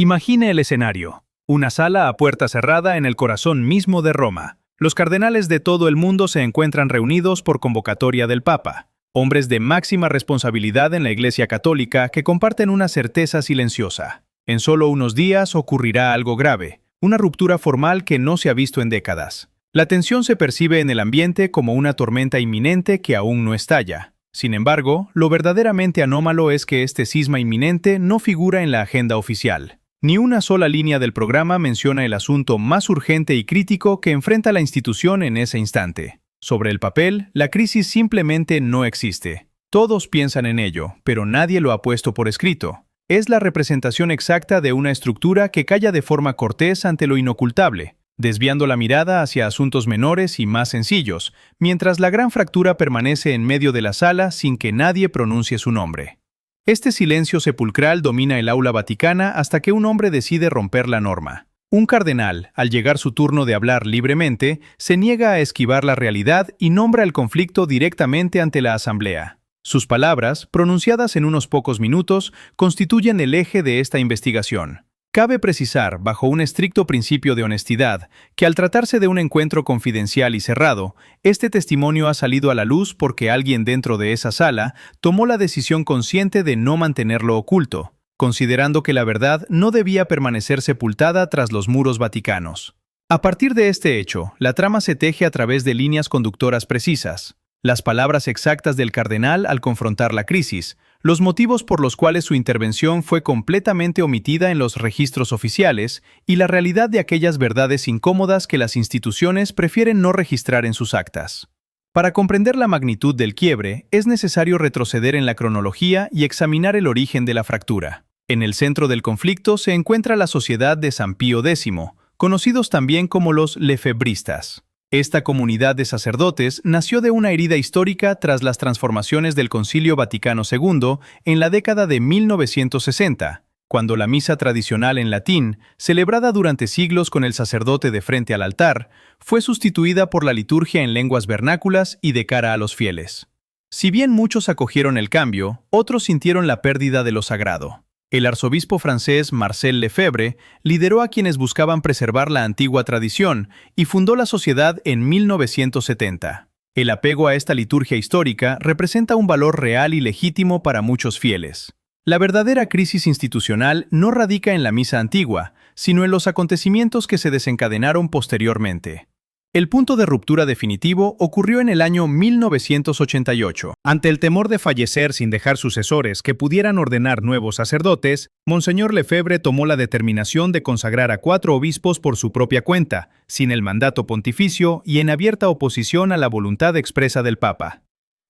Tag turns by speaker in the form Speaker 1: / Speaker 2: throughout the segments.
Speaker 1: Imagine el escenario. Una sala a puerta cerrada en el corazón mismo de Roma. Los cardenales de todo el mundo se encuentran reunidos por convocatoria del Papa. Hombres de máxima responsabilidad en la Iglesia Católica que comparten una certeza silenciosa. En solo unos días ocurrirá algo grave, una ruptura formal que no se ha visto en décadas. La tensión se percibe en el ambiente como una tormenta inminente que aún no estalla. Sin embargo, lo verdaderamente anómalo es que este cisma inminente no figura en la agenda oficial. Ni una sola línea del programa menciona el asunto más urgente y crítico que enfrenta la institución en ese instante. Sobre el papel, la crisis simplemente no existe. Todos piensan en ello, pero nadie lo ha puesto por escrito. Es la representación exacta de una estructura que calla de forma cortés ante lo inocultable, desviando la mirada hacia asuntos menores y más sencillos, mientras la gran fractura permanece en medio de la sala sin que nadie pronuncie su nombre. Este silencio sepulcral domina el aula vaticana hasta que un hombre decide romper la norma. Un cardenal, al llegar su turno de hablar libremente, se niega a esquivar la realidad y nombra el conflicto directamente ante la asamblea. Sus palabras, pronunciadas en unos pocos minutos, constituyen el eje de esta investigación. Cabe precisar, bajo un estricto principio de honestidad, que al tratarse de un encuentro confidencial y cerrado, este testimonio ha salido a la luz porque alguien dentro de esa sala tomó la decisión consciente de no mantenerlo oculto, considerando que la verdad no debía permanecer sepultada tras los muros vaticanos. A partir de este hecho, la trama se teje a través de líneas conductoras precisas. Las palabras exactas del cardenal al confrontar la crisis, los motivos por los cuales su intervención fue completamente omitida en los registros oficiales y la realidad de aquellas verdades incómodas que las instituciones prefieren no registrar en sus actas. Para comprender la magnitud del quiebre, es necesario retroceder en la cronología y examinar el origen de la fractura. En el centro del conflicto se encuentra la Sociedad de San Pío X, conocidos también como los lefebristas. Esta comunidad de sacerdotes nació de una herida histórica tras las transformaciones del Concilio Vaticano II en la década de 1960, cuando la misa tradicional en latín, celebrada durante siglos con el sacerdote de frente al altar, fue sustituida por la liturgia en lenguas vernáculas y de cara a los fieles. Si bien muchos acogieron el cambio, otros sintieron la pérdida de lo sagrado. El arzobispo francés Marcel Lefebvre lideró a quienes buscaban preservar la antigua tradición y fundó la sociedad en 1970. El apego a esta liturgia histórica representa un valor real y legítimo para muchos fieles. La verdadera crisis institucional no radica en la misa antigua, sino en los acontecimientos que se desencadenaron posteriormente. El punto de ruptura definitivo ocurrió en el año 1988. Ante el temor de fallecer sin dejar sucesores que pudieran ordenar nuevos sacerdotes, Monseñor Lefebvre tomó la determinación de consagrar a 4 obispos por su propia cuenta, sin el mandato pontificio y en abierta oposición a la voluntad expresa del Papa.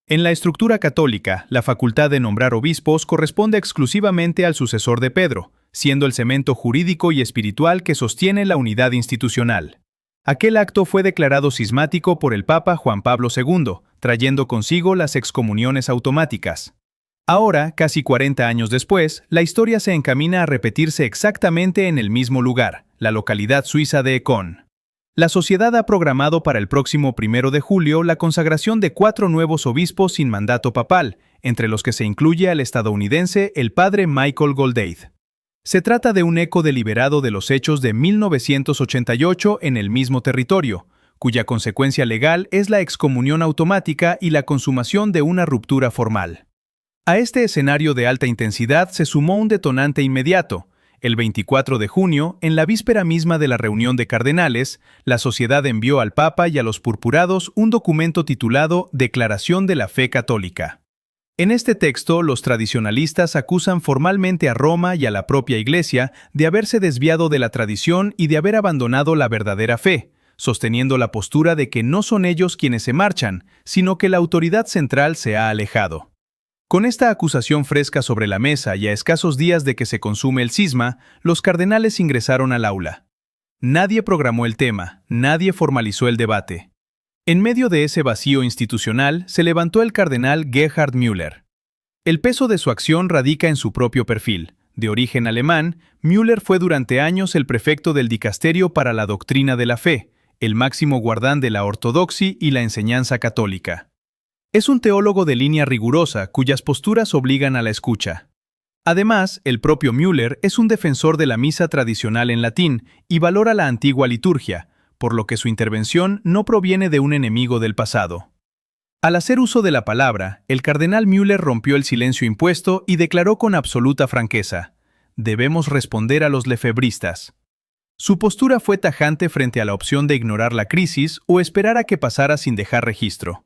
Speaker 1: En la estructura católica, la facultad de nombrar obispos corresponde exclusivamente al sucesor de Pedro, siendo el cemento jurídico y espiritual que sostiene la unidad institucional. Aquel acto fue declarado cismático por el Papa Juan Pablo II, trayendo consigo las excomuniones automáticas. Ahora, casi 40 años después, la historia se encamina a repetirse exactamente en el mismo lugar, la localidad suiza de Econ. La sociedad ha programado para el próximo 1 de julio la consagración de 4 nuevos obispos sin mandato papal, entre los que se incluye al estadounidense el padre Michael Goldaith. Se trata de un eco deliberado de los hechos de 1988 en el mismo territorio, cuya consecuencia legal es la excomunión automática y la consumación de una ruptura formal. A este escenario de alta intensidad se sumó un detonante inmediato. El 24 de junio, en la víspera misma de la reunión de cardenales, la sociedad envió al Papa y a los purpurados un documento titulado Declaración de la Fe Católica. En este texto, los tradicionalistas acusan formalmente a Roma y a la propia Iglesia de haberse desviado de la tradición y de haber abandonado la verdadera fe, sosteniendo la postura de que no son ellos quienes se marchan, sino que la autoridad central se ha alejado. Con esta acusación fresca sobre la mesa y a escasos días de que se consume el cisma, los cardenales ingresaron al aula. Nadie programó el tema, nadie formalizó el debate. En medio de ese vacío institucional se levantó el cardenal Gerhard Müller. El peso de su acción radica en su propio perfil. De origen alemán, Müller fue durante años el prefecto del Dicasterio para la Doctrina de la Fe, el máximo guardián de la ortodoxia y la enseñanza católica. Es un teólogo de línea rigurosa cuyas posturas obligan a la escucha. Además, el propio Müller es un defensor de la misa tradicional en latín y valora la antigua liturgia, por lo que su intervención no proviene de un enemigo del pasado. Al hacer uso de la palabra, el cardenal Müller rompió el silencio impuesto y declaró con absoluta franqueza: debemos responder a los lefebristas. Su postura fue tajante frente a la opción de ignorar la crisis o esperar a que pasara sin dejar registro.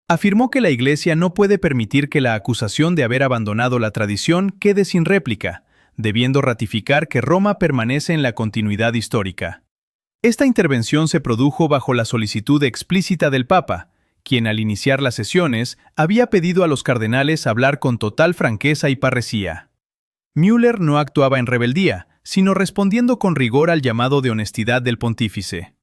Speaker 1: Afirmó que la Iglesia no puede permitir que la acusación de haber abandonado la tradición quede sin réplica, debiendo ratificar que Roma permanece en la continuidad histórica. Esta intervención se produjo bajo la solicitud explícita del Papa, quien al iniciar las sesiones había pedido a los cardenales hablar con total franqueza y parresía. Müller no actuaba en rebeldía, sino respondiendo con rigor al llamado de honestidad del pontífice.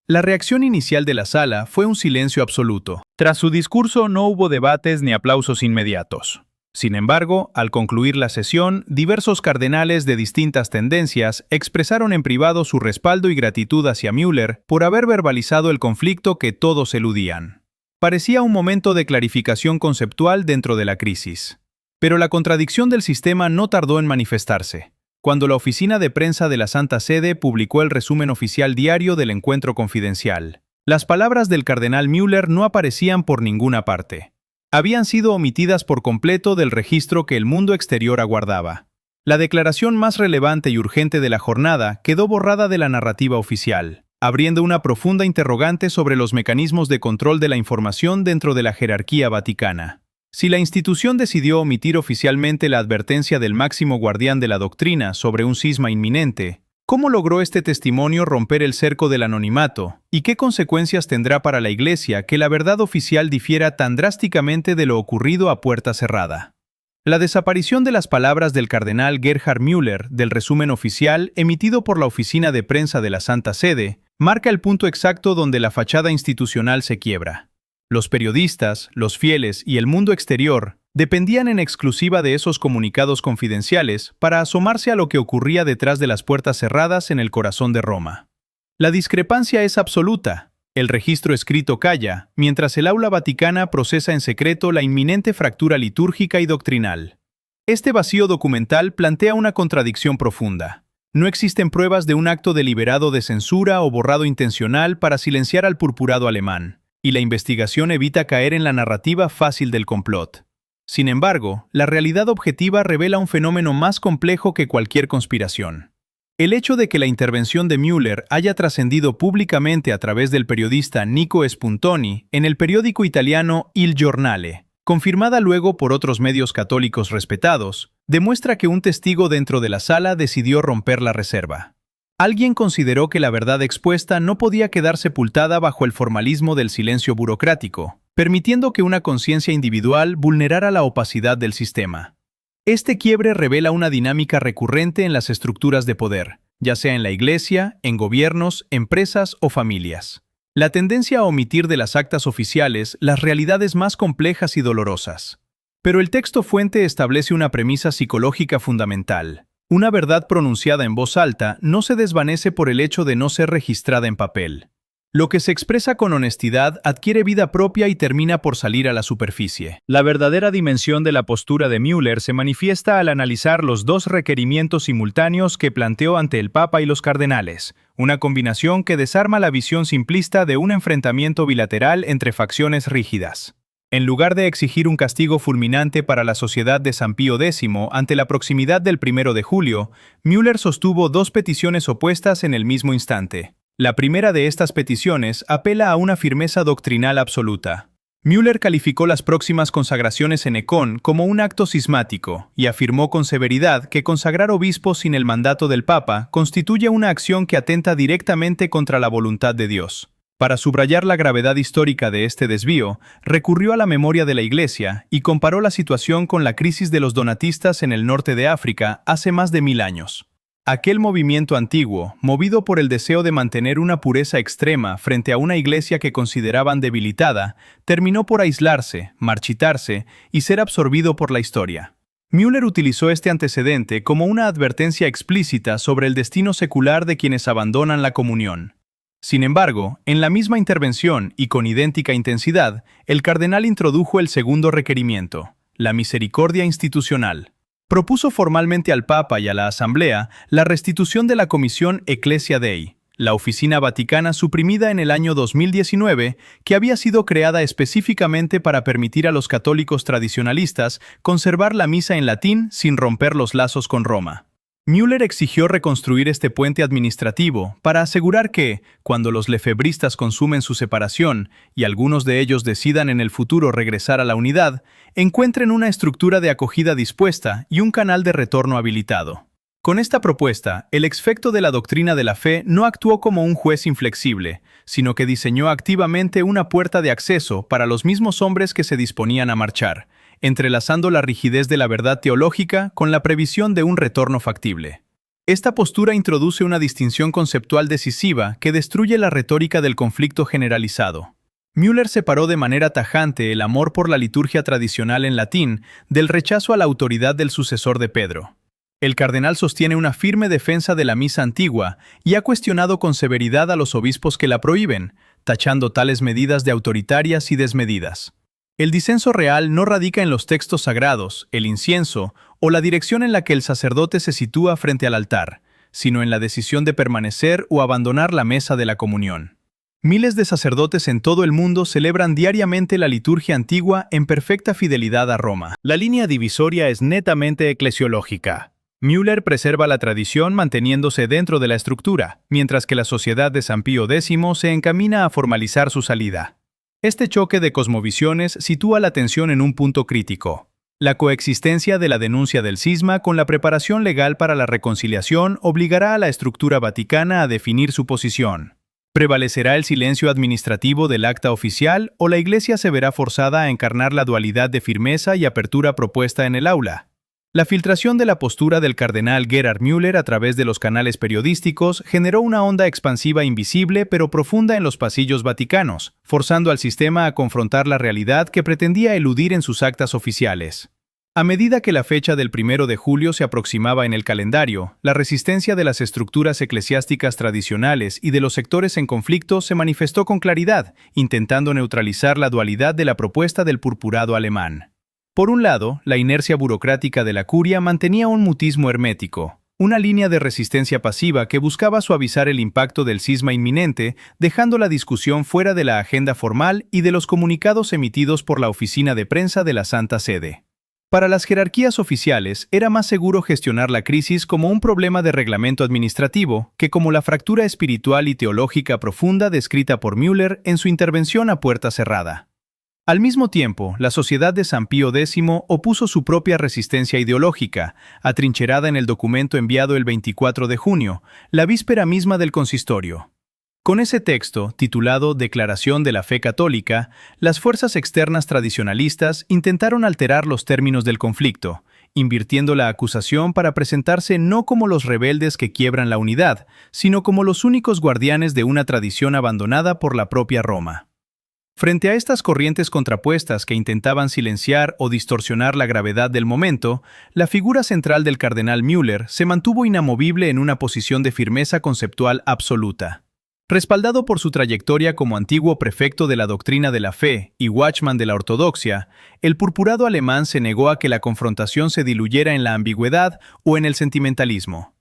Speaker 1: La reacción inicial de la sala fue un silencio absoluto. Tras su discurso no hubo debates ni aplausos inmediatos. Sin embargo, al concluir la sesión, diversos cardenales de distintas tendencias expresaron en privado su respaldo y gratitud hacia Müller por haber verbalizado el conflicto que todos eludían. Parecía un momento de clarificación conceptual dentro de la crisis. Pero la contradicción del sistema no tardó en manifestarse. Cuando la oficina de prensa de la Santa Sede publicó el resumen oficial diario del encuentro confidencial, las palabras del cardenal Müller no aparecían por ninguna parte. Habían sido omitidas por completo del registro que el mundo exterior aguardaba. La declaración más relevante y urgente de la jornada quedó borrada de la narrativa oficial, abriendo una profunda interrogante sobre los mecanismos de control de la información dentro de la jerarquía vaticana. Si la institución decidió omitir oficialmente la advertencia del máximo guardián de la doctrina sobre un cisma inminente, ¿cómo logró este testimonio romper el cerco del anonimato? ¿Y qué consecuencias tendrá para la Iglesia que la verdad oficial difiera tan drásticamente de lo ocurrido a puerta cerrada? La desaparición de las palabras del cardenal Gerhard Müller del resumen oficial emitido por la oficina de prensa de la Santa Sede marca el punto exacto donde la fachada institucional se quiebra. Los periodistas, los fieles y el mundo exterior dependían en exclusiva de esos comunicados confidenciales para asomarse a lo que ocurría detrás de las puertas cerradas en el corazón de Roma. La discrepancia es absoluta. El registro escrito calla, mientras el aula vaticana procesa en secreto la inminente fractura litúrgica y doctrinal. Este vacío documental plantea una contradicción profunda. No existen pruebas de un acto deliberado de censura o borrado intencional para silenciar al purpurado alemán, y la investigación evita caer en la narrativa fácil del complot. Sin embargo, la realidad objetiva revela un fenómeno más complejo que cualquier conspiración. El hecho de que la intervención de Müller haya trascendido públicamente a través del periodista Nico Spuntoni en el periódico italiano Il Giornale, confirmada luego por otros medios católicos respetados, demuestra que un testigo dentro de la sala decidió romper la reserva. Alguien consideró que la verdad expuesta no podía quedar sepultada bajo el formalismo del silencio burocrático, permitiendo que una conciencia individual vulnerara la opacidad del sistema. Este quiebre revela una dinámica recurrente en las estructuras de poder, ya sea en la Iglesia, en gobiernos, empresas o familias. La tendencia a omitir de las actas oficiales las realidades más complejas y dolorosas. Pero el texto fuente establece una premisa psicológica fundamental. Una verdad pronunciada en voz alta no se desvanece por el hecho de no ser registrada en papel. Lo que se expresa con honestidad adquiere vida propia y termina por salir a la superficie. La verdadera dimensión de la postura de Müller se manifiesta al analizar los dos requerimientos simultáneos que planteó ante el Papa y los cardenales, una combinación que desarma la visión simplista de un enfrentamiento bilateral entre facciones rígidas. En lugar de exigir un castigo fulminante para la sociedad de San Pío X ante la proximidad del 1 de julio, Müller sostuvo dos peticiones opuestas en el mismo instante. La primera de estas peticiones apela a una firmeza doctrinal absoluta. Müller calificó las próximas consagraciones en Ecón como un acto cismático y afirmó con severidad que consagrar obispos sin el mandato del Papa constituye una acción que atenta directamente contra la voluntad de Dios. Para subrayar la gravedad histórica de este desvío, recurrió a la memoria de la Iglesia y comparó la situación con la crisis de los donatistas en el norte de África hace más de 1000 años. Aquel movimiento antiguo, movido por el deseo de mantener una pureza extrema frente a una Iglesia que consideraban debilitada, terminó por aislarse, marchitarse y ser absorbido por la historia. Müller utilizó este antecedente como una advertencia explícita sobre el destino secular de quienes abandonan la comunión. Sin embargo, en la misma intervención y con idéntica intensidad, el cardenal introdujo el segundo requerimiento, la misericordia institucional. Propuso formalmente al Papa y a la Asamblea la restitución de la Comisión Ecclesia Dei, la oficina vaticana suprimida en el año 2019, que había sido creada específicamente para permitir a los católicos tradicionalistas conservar la misa en latín sin romper los lazos con Roma. Müller exigió reconstruir este puente administrativo para asegurar que, cuando los lefebristas consumen su separación y algunos de ellos decidan en el futuro regresar a la unidad, encuentren una estructura de acogida dispuesta y un canal de retorno habilitado. Con esta propuesta, el exfecto de la doctrina de la fe no actuó como un juez inflexible, sino que diseñó activamente una puerta de acceso para los mismos hombres que se disponían a marchar, entrelazando la rigidez de la verdad teológica con la previsión de un retorno factible. Esta postura introduce una distinción conceptual decisiva que destruye la retórica del conflicto generalizado. Müller separó de manera tajante el amor por la liturgia tradicional en latín del rechazo a la autoridad del sucesor de Pedro. El cardenal sostiene una firme defensa de la misa antigua y ha cuestionado con severidad a los obispos que la prohíben, tachando tales medidas de autoritarias y desmedidas. El disenso real no radica en los textos sagrados, el incienso o la dirección en la que el sacerdote se sitúa frente al altar, sino en la decisión de permanecer o abandonar la mesa de la comunión. Miles de sacerdotes en todo el mundo celebran diariamente la liturgia antigua en perfecta fidelidad a Roma. La línea divisoria es netamente eclesiológica. Müller preserva la tradición manteniéndose dentro de la estructura, mientras que la Sociedad de San Pío X se encamina a formalizar su salida. Este choque de cosmovisiones sitúa la atención en un punto crítico: la coexistencia de la denuncia del cisma con la preparación legal para la reconciliación obligará a la estructura vaticana a definir su posición. ¿Prevalecerá el silencio administrativo del acta oficial o la Iglesia se verá forzada a encarnar la dualidad de firmeza y apertura propuesta en el aula? La filtración de la postura del cardenal Gerhard Müller a través de los canales periodísticos generó una onda expansiva invisible pero profunda en los pasillos vaticanos, forzando al sistema a confrontar la realidad que pretendía eludir en sus actas oficiales. A medida que la fecha del 1 de julio se aproximaba en el calendario, la resistencia de las estructuras eclesiásticas tradicionales y de los sectores en conflicto se manifestó con claridad, intentando neutralizar la dualidad de la propuesta del purpurado alemán. Por un lado, la inercia burocrática de la curia mantenía un mutismo hermético, una línea de resistencia pasiva que buscaba suavizar el impacto del cisma inminente, dejando la discusión fuera de la agenda formal y de los comunicados emitidos por la oficina de prensa de la Santa Sede. Para las jerarquías oficiales, era más seguro gestionar la crisis como un problema de reglamento administrativo que como la fractura espiritual y teológica profunda descrita por Müller en su intervención a puerta cerrada. Al mismo tiempo, la Sociedad de San Pío X opuso su propia resistencia ideológica, atrincherada en el documento enviado el 24 de junio, la víspera misma del consistorio. Con ese texto, titulado Declaración de la Fe Católica, las fuerzas externas tradicionalistas intentaron alterar los términos del conflicto, invirtiendo la acusación para presentarse no como los rebeldes que quiebran la unidad, sino como los únicos guardianes de una tradición abandonada por la propia Roma. Frente a estas corrientes contrapuestas que intentaban silenciar o distorsionar la gravedad del momento, la figura central del cardenal Müller se mantuvo inamovible en una posición de firmeza conceptual absoluta. Respaldado por su trayectoria como antiguo prefecto de la doctrina de la fe y watchman de la ortodoxia, el purpurado alemán se negó a que la confrontación se diluyera en la ambigüedad o en el sentimentalismo.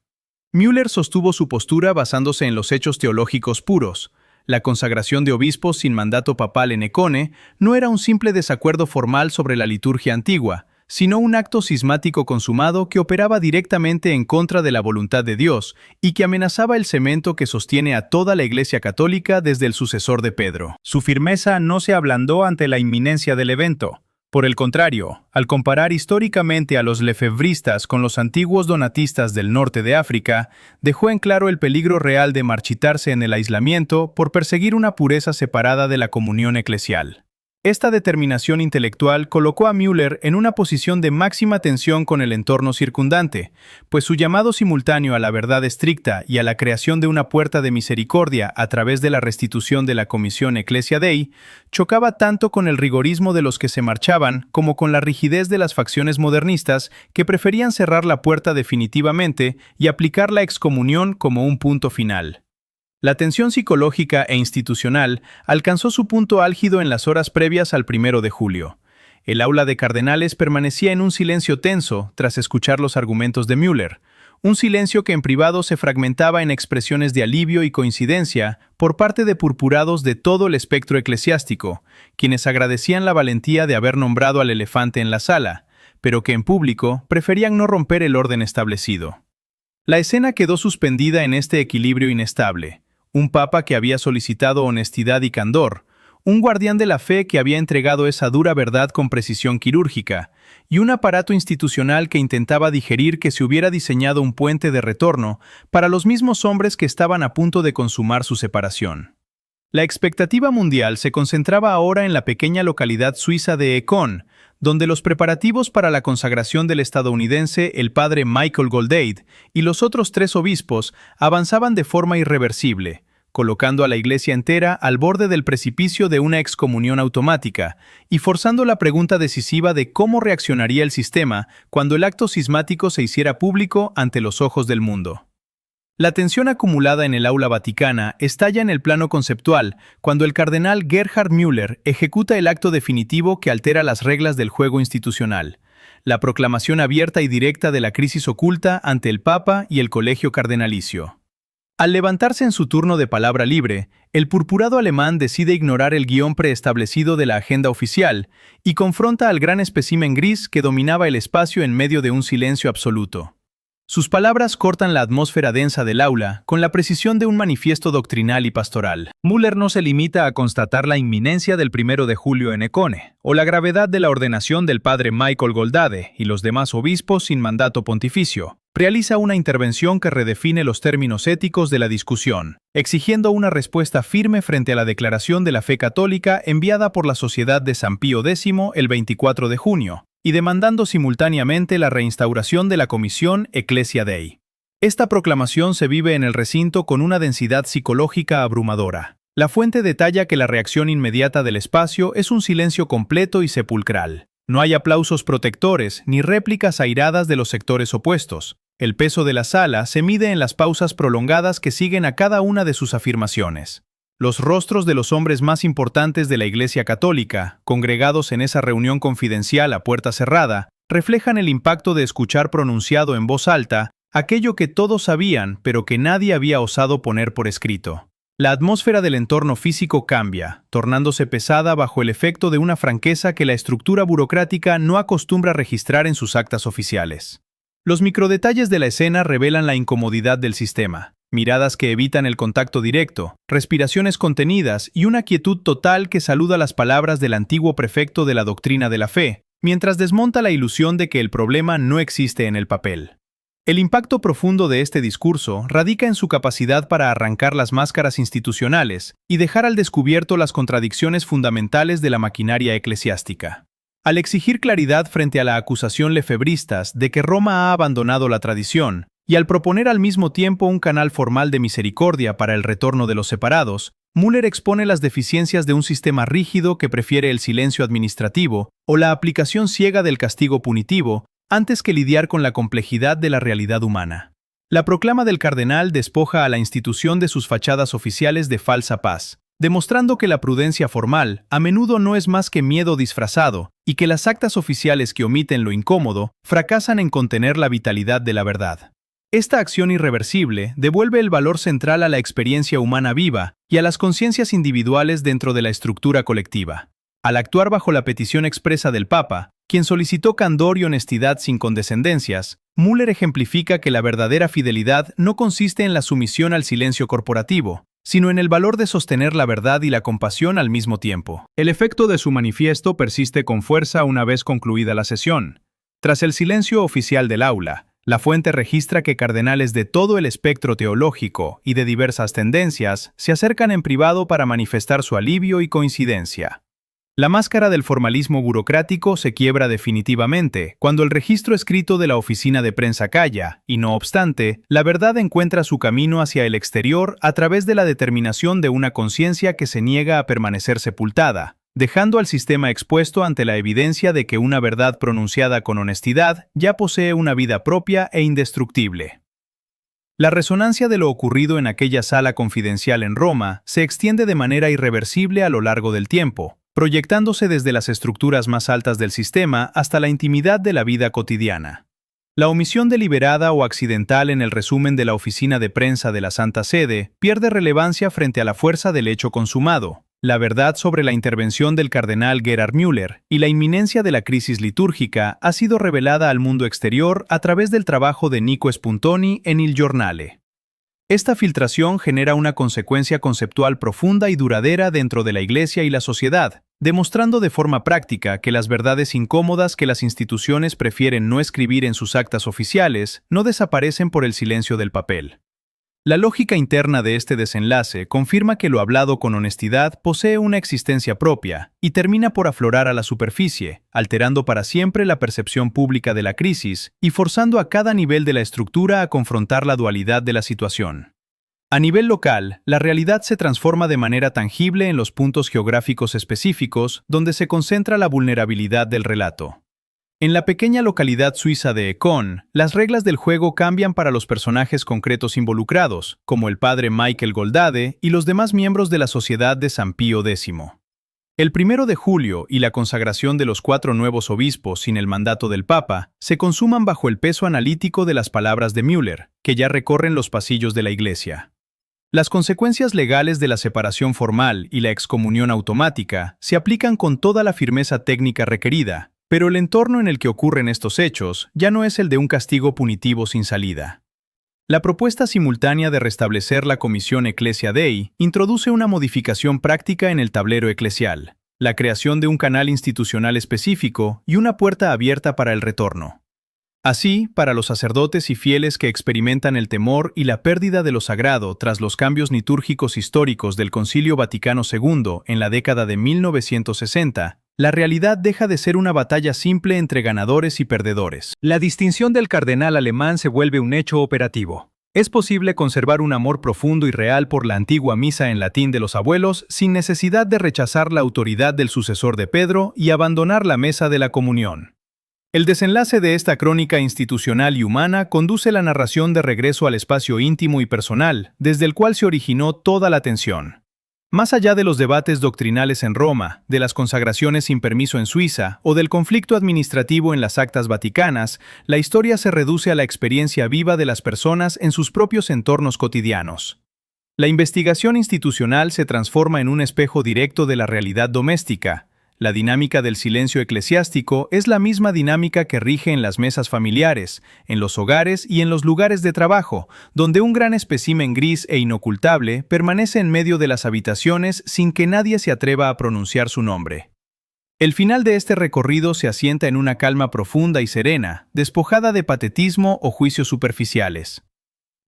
Speaker 1: Müller sostuvo su postura basándose en los hechos teológicos puros. La consagración de obispos sin mandato papal en Econe no era un simple desacuerdo formal sobre la liturgia antigua, sino un acto cismático consumado que operaba directamente en contra de la voluntad de Dios y que amenazaba el cemento que sostiene a toda la Iglesia católica desde el sucesor de Pedro. Su firmeza no se ablandó ante la inminencia del evento. Por el contrario, al comparar históricamente a los lefebristas con los antiguos donatistas del norte de África, dejó en claro el peligro real de marchitarse en el aislamiento por perseguir una pureza separada de la comunión eclesial. Esta determinación intelectual colocó a Müller en una posición de máxima tensión con el entorno circundante, pues su llamado simultáneo a la verdad estricta y a la creación de una puerta de misericordia a través de la restitución de la Comisión Ecclesia Dei chocaba tanto con el rigorismo de los que se marchaban como con la rigidez de las facciones modernistas que preferían cerrar la puerta definitivamente y aplicar la excomunión como un punto final. La tensión psicológica e institucional alcanzó su punto álgido en las horas previas al 1 de julio. El aula de cardenales permanecía en un silencio tenso tras escuchar los argumentos de Müller, un silencio que en privado se fragmentaba en expresiones de alivio y coincidencia por parte de purpurados de todo el espectro eclesiástico, quienes agradecían la valentía de haber nombrado al elefante en la sala, pero que en público preferían no romper el orden establecido. La escena quedó suspendida en este equilibrio inestable, un papa que había solicitado honestidad y candor, un guardián de la fe que había entregado esa dura verdad con precisión quirúrgica, y un aparato institucional que intentaba digerir que se hubiera diseñado un puente de retorno para los mismos hombres que estaban a punto de consumar su separación. La expectativa mundial se concentraba ahora en la pequeña localidad suiza de Econ, donde los preparativos para la consagración del estadounidense, el padre Michael Goldade, y los otros 3 obispos avanzaban de forma irreversible, colocando a la iglesia entera al borde del precipicio de una excomunión automática y forzando la pregunta decisiva de cómo reaccionaría el sistema cuando el acto cismático se hiciera público ante los ojos del mundo. La tensión acumulada en el aula vaticana estalla en el plano conceptual cuando el cardenal Gerhard Müller ejecuta el acto definitivo que altera las reglas del juego institucional, la proclamación abierta y directa de la crisis oculta ante el Papa y el colegio cardenalicio. Al levantarse en su turno de palabra libre, el purpurado alemán decide ignorar el guión preestablecido de la agenda oficial y confronta al gran espécimen gris que dominaba el espacio en medio de un silencio absoluto. Sus palabras cortan la atmósfera densa del aula con la precisión de un manifiesto doctrinal y pastoral. Müller no se limita a constatar la inminencia del 1 de julio en Econe, o la gravedad de la ordenación del padre Michael Goldade y los demás obispos sin mandato pontificio. Realiza una intervención que redefine los términos éticos de la discusión, exigiendo una respuesta firme frente a la declaración de la fe católica enviada por la Sociedad de San Pío X el 24 de junio, y demandando simultáneamente la reinstauración de la Comisión Ecclesia Dei. Esta proclamación se vive en el recinto con una densidad psicológica abrumadora. La fuente detalla que la reacción inmediata del espacio es un silencio completo y sepulcral. No hay aplausos protectores ni réplicas airadas de los sectores opuestos. El peso de la sala se mide en las pausas prolongadas que siguen a cada una de sus afirmaciones. Los rostros de los hombres más importantes de la Iglesia Católica, congregados en esa reunión confidencial a puerta cerrada, reflejan el impacto de escuchar pronunciado en voz alta aquello que todos sabían pero que nadie había osado poner por escrito. La atmósfera del entorno físico cambia, tornándose pesada bajo el efecto de una franqueza que la estructura burocrática no acostumbra registrar en sus actas oficiales. Los microdetalles de la escena revelan la incomodidad del sistema. Miradas que evitan el contacto directo, respiraciones contenidas y una quietud total que saluda las palabras del antiguo prefecto de la doctrina de la fe, mientras desmonta la ilusión de que el problema no existe en el papel. El impacto profundo de este discurso radica en su capacidad para arrancar las máscaras institucionales y dejar al descubierto las contradicciones fundamentales de la maquinaria eclesiástica. Al exigir claridad frente a la acusación lefebristas de que Roma ha abandonado la tradición, y al proponer al mismo tiempo un canal formal de misericordia para el retorno de los separados, Müller expone las deficiencias de un sistema rígido que prefiere el silencio administrativo o la aplicación ciega del castigo punitivo antes que lidiar con la complejidad de la realidad humana. La proclama del cardenal despoja a la institución de sus fachadas oficiales de falsa paz, demostrando que la prudencia formal a menudo no es más que miedo disfrazado y que las actas oficiales que omiten lo incómodo fracasan en contener la vitalidad de la verdad. Esta acción irreversible devuelve el valor central a la experiencia humana viva y a las conciencias individuales dentro de la estructura colectiva. Al actuar bajo la petición expresa del Papa, quien solicitó candor y honestidad sin condescendencias, Müller ejemplifica que la verdadera fidelidad no consiste en la sumisión al silencio corporativo, sino en el valor de sostener la verdad y la compasión al mismo tiempo. El efecto de su manifiesto persiste con fuerza una vez concluida la sesión. Tras el silencio oficial del aula, la fuente registra que cardenales de todo el espectro teológico y de diversas tendencias se acercan en privado para manifestar su alivio y coincidencia. La máscara del formalismo burocrático se quiebra definitivamente cuando el registro escrito de la oficina de prensa calla, y no obstante, la verdad encuentra su camino hacia el exterior a través de la determinación de una conciencia que se niega a permanecer sepultada, dejando al sistema expuesto ante la evidencia de que una verdad pronunciada con honestidad ya posee una vida propia e indestructible. La resonancia de lo ocurrido en aquella sala confidencial en Roma se extiende de manera irreversible a lo largo del tiempo, proyectándose desde las estructuras más altas del sistema hasta la intimidad de la vida cotidiana. La omisión deliberada o accidental en el resumen de la oficina de prensa de la Santa Sede pierde relevancia frente a la fuerza del hecho consumado, la verdad sobre la intervención del cardenal Gerhard Müller y la inminencia de la crisis litúrgica ha sido revelada al mundo exterior a través del trabajo de Nico Spuntoni en Il Giornale. Esta filtración genera una consecuencia conceptual profunda y duradera dentro de la Iglesia y la sociedad, demostrando de forma práctica que las verdades incómodas que las instituciones prefieren no escribir en sus actas oficiales no desaparecen por el silencio del papel. La lógica interna de este desenlace confirma que lo hablado con honestidad posee una existencia propia y termina por aflorar a la superficie, alterando para siempre la percepción pública de la crisis y forzando a cada nivel de la estructura a confrontar la dualidad de la situación. A nivel local, la realidad se transforma de manera tangible en los puntos geográficos específicos donde se concentra la vulnerabilidad del relato. En la pequeña localidad suiza de Econ, las reglas del juego cambian para los personajes concretos involucrados, como el padre Michael Goldade y los demás miembros de la Sociedad de San Pío X. El 1 de julio y la consagración de los 4 nuevos obispos sin el mandato del Papa se consuman bajo el peso analítico de las palabras de Müller, que ya recorren los pasillos de la Iglesia. Las consecuencias legales de la separación formal y la excomunión automática se aplican con toda la firmeza técnica requerida, pero el entorno en el que ocurren estos hechos ya no es el de un castigo punitivo sin salida. La propuesta simultánea de restablecer la Comisión Ecclesia Dei introduce una modificación práctica en el tablero eclesial, la creación de un canal institucional específico y una puerta abierta para el retorno. Así, para los sacerdotes y fieles que experimentan el temor y la pérdida de lo sagrado tras los cambios litúrgicos históricos del Concilio Vaticano II en la década de 1960, la realidad deja de ser una batalla simple entre ganadores y perdedores. La distinción del cardenal alemán se vuelve un hecho operativo. Es posible conservar un amor profundo y real por la antigua misa en latín de los abuelos sin necesidad de rechazar la autoridad del sucesor de Pedro y abandonar la mesa de la comunión. El desenlace de esta crónica institucional y humana conduce la narración de regreso al espacio íntimo y personal, desde el cual se originó toda la tensión. Más allá de los debates doctrinales en Roma, de las consagraciones sin permiso en Suiza o del conflicto administrativo en las actas vaticanas, la historia se reduce a la experiencia viva de las personas en sus propios entornos cotidianos. La investigación institucional se transforma en un espejo directo de la realidad doméstica. La dinámica del silencio eclesiástico es la misma dinámica que rige en las mesas familiares, en los hogares y en los lugares de trabajo, donde un gran espécimen gris e inocultable permanece en medio de las habitaciones sin que nadie se atreva a pronunciar su nombre. El final de este recorrido se asienta en una calma profunda y serena, despojada de patetismo o juicios superficiales.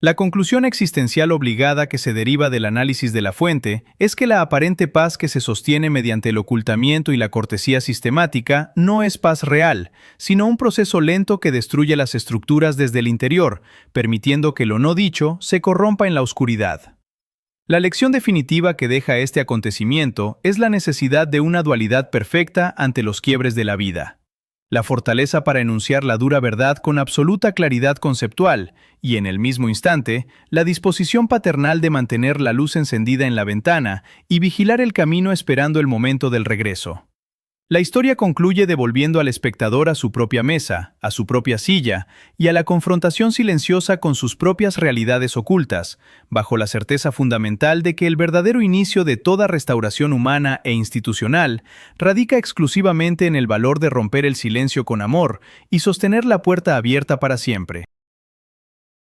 Speaker 1: La conclusión existencial obligada que se deriva del análisis de la fuente es que la aparente paz que se sostiene mediante el ocultamiento y la cortesía sistemática no es paz real, sino un proceso lento que destruye las estructuras desde el interior, permitiendo que lo no dicho se corrompa en la oscuridad. La lección definitiva que deja este acontecimiento es la necesidad de una dualidad perfecta ante los quiebres de la vida. La fortaleza para enunciar la dura verdad con absoluta claridad conceptual y, en el mismo instante, la disposición paternal de mantener la luz encendida en la ventana y vigilar el camino esperando el momento del regreso. La historia concluye devolviendo al espectador a su propia mesa, a su propia silla y a la confrontación silenciosa con sus propias realidades ocultas, bajo la certeza fundamental de que el verdadero inicio de toda restauración humana e institucional radica exclusivamente en el valor de romper el silencio con amor y sostener la puerta abierta para siempre.